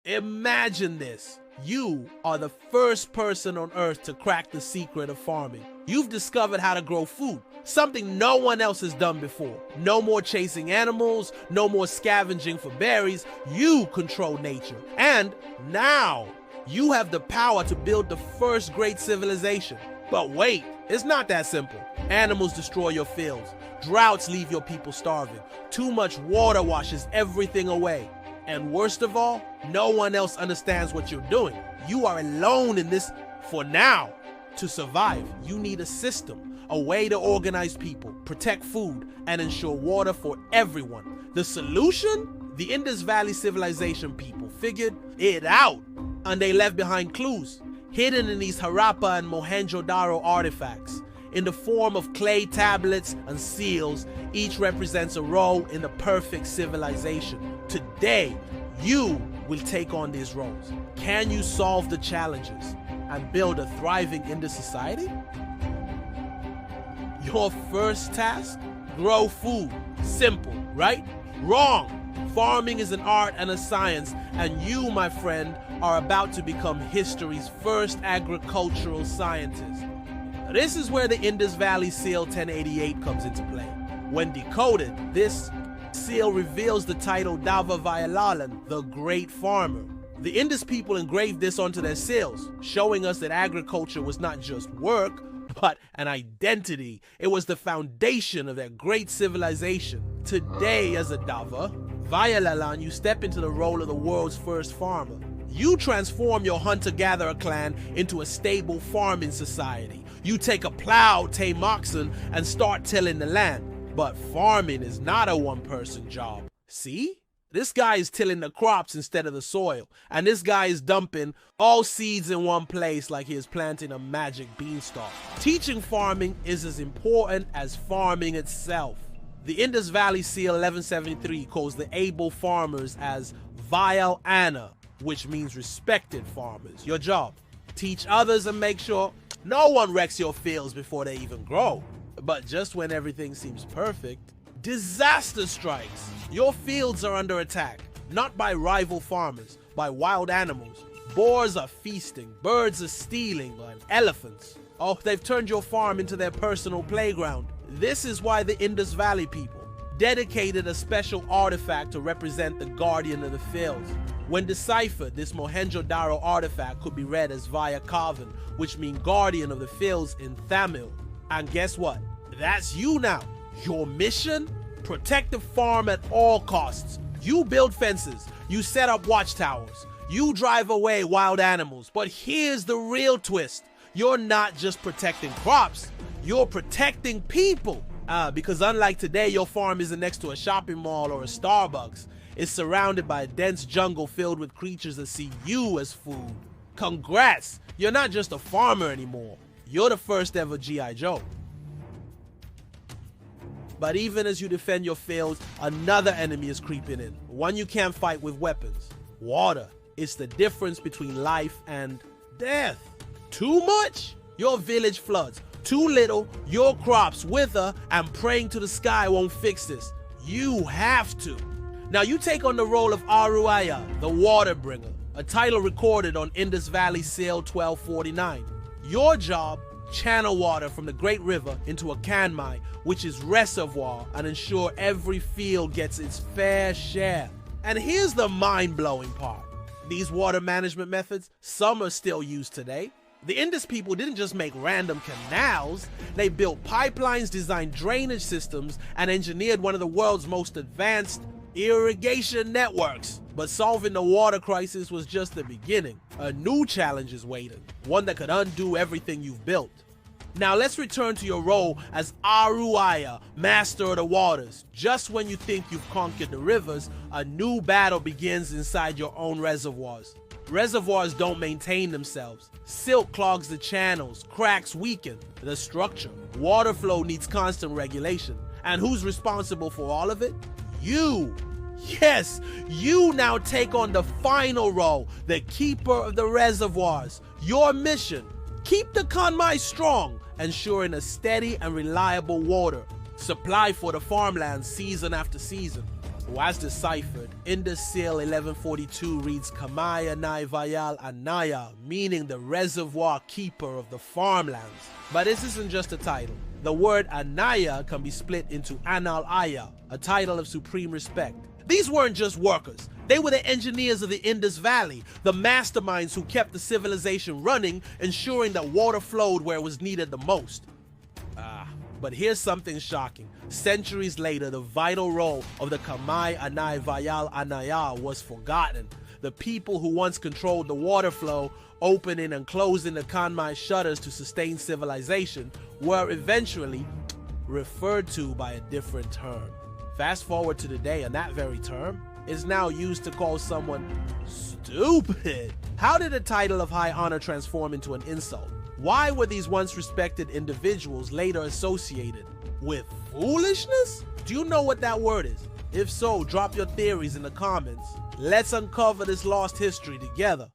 Imagine this. You are the first person on Earth to crack the secret of farming. You've discovered how to grow food, something no one else has done before. No more chasing animals, no more scavenging for berries. You control nature. And now, you have the power to build the first great civilization. But wait, it's not that simple. Animals destroy your fields. Droughts leave your people starving. Too much water washes everything away. And worst of all, no one else understands what you're doing. You are alone in this for now. To survive, you need a system, a way to organize people, protect food, and ensure water for everyone. The solution? The Indus Valley Civilization people figured it out, and they left behind clues, hidden in these Harappa and Mohenjo-daro artifacts. In the form of clay tablets and seals, each represents a role in the perfect civilization. Today, you will take on these roles. Can you solve the challenges and build a thriving Indus society? Your first task? Grow food. Simple, right? Wrong. Farming is an art and a science, and you, my friend, are about to become history's first agricultural scientist. This is where the Indus Valley Seal 1088 comes into play. When decoded, this seal reveals the title Dava Vayalalan, the Great Farmer. The Indus people engraved this onto their seals, showing us that agriculture was not just work, but an identity. It was the foundation of their great civilization. Today, as a Dava Vayalalan, you step into the role of the world's first farmer. You transform your hunter-gatherer clan into a stable farming society. You take a plow, tame oxen, and start tilling the land. But farming is not a one-person job. See? This guy is tilling the crops instead of the soil. And this guy is dumping all seeds in one place like he is planting a magic beanstalk. Teaching farming is as important as farming itself. The Indus Valley Seal 1173 calls the able farmers as Vayal Anna, which means respected farmers. Your job, teach others and make sure no one wrecks your fields before they even grow. But just when everything seems perfect, disaster strikes. Your fields are under attack, not by rival farmers, by wild animals. Boars are feasting, birds are stealing, and elephants. Oh, they've turned your farm into their personal playground. This is why the Indus Valley people dedicated a special artifact to represent the guardian of the fields. When deciphered, this Mohenjo-daro artifact could be read as Vaya Kavan, which means guardian of the fields in Tamil. And guess what? That's you now. Your mission? Protect the farm at all costs. You build fences. You set up watchtowers. You drive away wild animals. But here's the real twist. You're not just protecting crops. You're protecting people. Because unlike today, your farm isn't next to a shopping mall or a Starbucks. It's surrounded by a dense jungle filled with creatures that see you as food. Congrats! You're not just a farmer anymore. You're the first ever G.I. Joe. But even as you defend your fields, another enemy is creeping in. One you can't fight with weapons. Water. It's the difference between life and death. Too much? Your village floods. Too little, your crops wither, and praying to the sky won't fix this. You have to. Now you take on the role of Aruaya, the water bringer, a title recorded on Indus Valley Seal 1249. Your job, channel water from the great river into a kanmai, which is reservoir, and ensure every field gets its fair share. And here's the mind-blowing part. These water management methods, some are still used today. The Indus people didn't just make random canals, they built pipelines, designed drainage systems, and engineered one of the world's most advanced irrigation networks. But solving the water crisis was just the beginning. A new challenge is waiting, one that could undo everything you've built. Now let's return to your role as Aruaya, master of the waters. Just when you think you've conquered the rivers, a new battle begins inside your own reservoirs. Reservoirs don't maintain themselves. Silt clogs the channels, cracks weaken the structure. Water flow needs constant regulation. And who's responsible for all of it? You! Yes, you now take on the final role, the keeper of the reservoirs. Your mission, keep the kanmai strong, ensuring a steady and reliable water supply for the farmland season after season. As deciphered, Indus Seal 1142 reads Kamaya Nai Vayal Anaya, meaning the reservoir keeper of the farmlands. But this isn't just a title. The word Anaya can be split into Anal Aya, a title of supreme respect. These weren't just workers. They were the engineers of the Indus Valley, the masterminds who kept the civilization running, ensuring that water flowed where it was needed the most. But here's something shocking. Centuries later, the vital role of the Kamai Anai Vayal Anaya was forgotten. The people who once controlled the water flow, opening and closing the Kanmai shutters to sustain civilization, were eventually referred to by a different term. Fast forward to today, and that very term is now used to call someone stupid. How did a title of high honor transform into an insult? Why were these once respected individuals later associated with foolishness? Do you know what that word is? If so, drop your theories in the comments. Let's uncover this lost history together.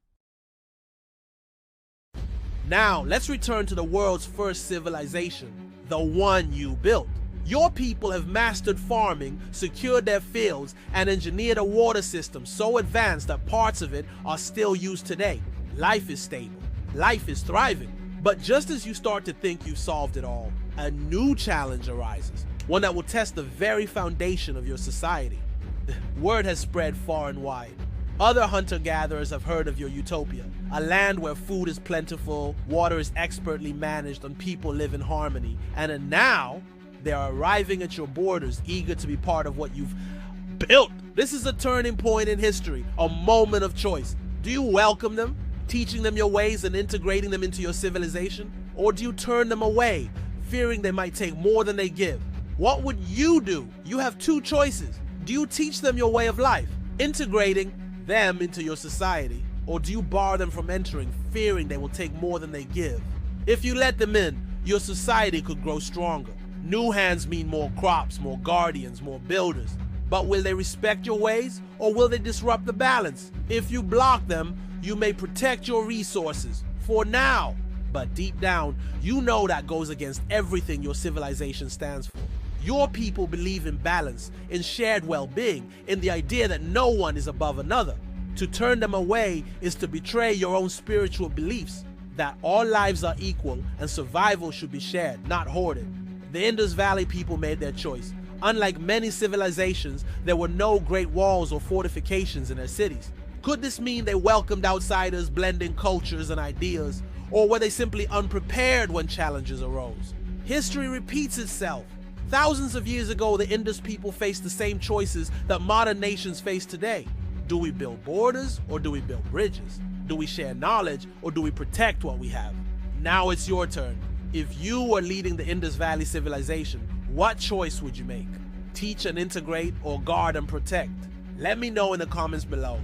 Now, let's return to the world's first civilization, the one you built. Your people have mastered farming, secured their fields, and engineered a water system so advanced that parts of it are still used today. Life is stable. Life is thriving. But just as you start to think you've solved it all, a new challenge arises, one that will test the very foundation of your society. Word has spread far and wide. Other hunter-gatherers have heard of your utopia, a land where food is plentiful, water is expertly managed, and people live in harmony. And now, they are arriving at your borders, eager to be part of what you've built. This is a turning point in history, a moment of choice. Do you welcome them, teaching them your ways and integrating them into your civilization? Or do you turn them away, fearing they might take more than they give? What would you do? You have two choices. Do you teach them your way of life, integrating them into your society? Or do you bar them from entering, fearing they will take more than they give? If you let them in, your society could grow stronger. New hands mean more crops, more guardians, more builders. But will they respect your ways, or will they disrupt the balance? If you block them, you may protect your resources for now, but deep down, you know that goes against everything your civilization stands for. Your people believe in balance, in shared well-being, in the idea that no one is above another. To turn them away is to betray your own spiritual beliefs, that all lives are equal and survival should be shared, not hoarded. The Indus Valley people made their choice. Unlike many civilizations, there were no great walls or fortifications in their cities. Could this mean they welcomed outsiders, blending cultures and ideas, or were they simply unprepared when challenges arose? History repeats itself. Thousands of years ago, the Indus people faced the same choices that modern nations face today. Do we build borders, or do we build bridges? Do we share knowledge, or do we protect what we have? Now it's your turn. If you were leading the Indus Valley Civilization, what choice would you make? Teach and integrate, or guard and protect? Let me know in the comments below.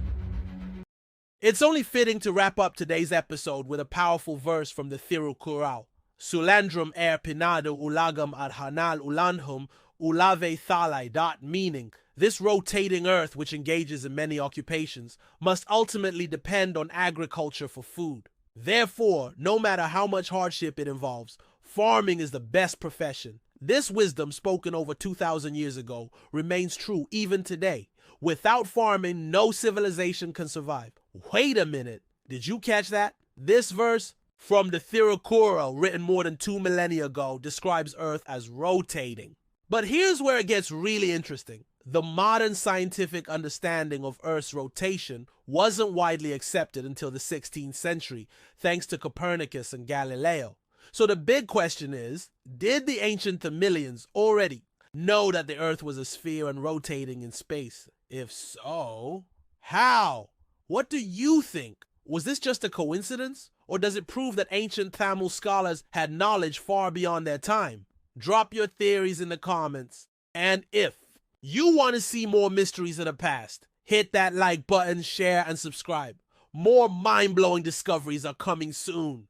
It's only fitting to wrap up today's episode with a powerful verse from the Thirukkural. Sulandrum er pinado ulagam adhanal ulandhum ulave thalai, meaning, this rotating earth, which engages in many occupations, must ultimately depend on agriculture for food. Therefore, no matter how much hardship it involves, farming is the best profession. This wisdom, spoken over 2,000 years ago, remains true even today. Without farming, no civilization can survive. Wait a minute, did you catch that? This verse from the Thirukkural, written more than 2 millennia ago, describes Earth as rotating. But here's where it gets really interesting. The modern scientific understanding of Earth's rotation wasn't widely accepted until the 16th century, thanks to Copernicus and Galileo. So the big question is, did the ancient Thamilians already know that the Earth was a sphere and rotating in space? If so, how? What do you think? Was this just a coincidence? Or does it prove that ancient Tamil scholars had knowledge far beyond their time? Drop your theories in the comments. And if you want to see more mysteries of the past, hit that like button, share, and subscribe. More mind-blowing discoveries are coming soon.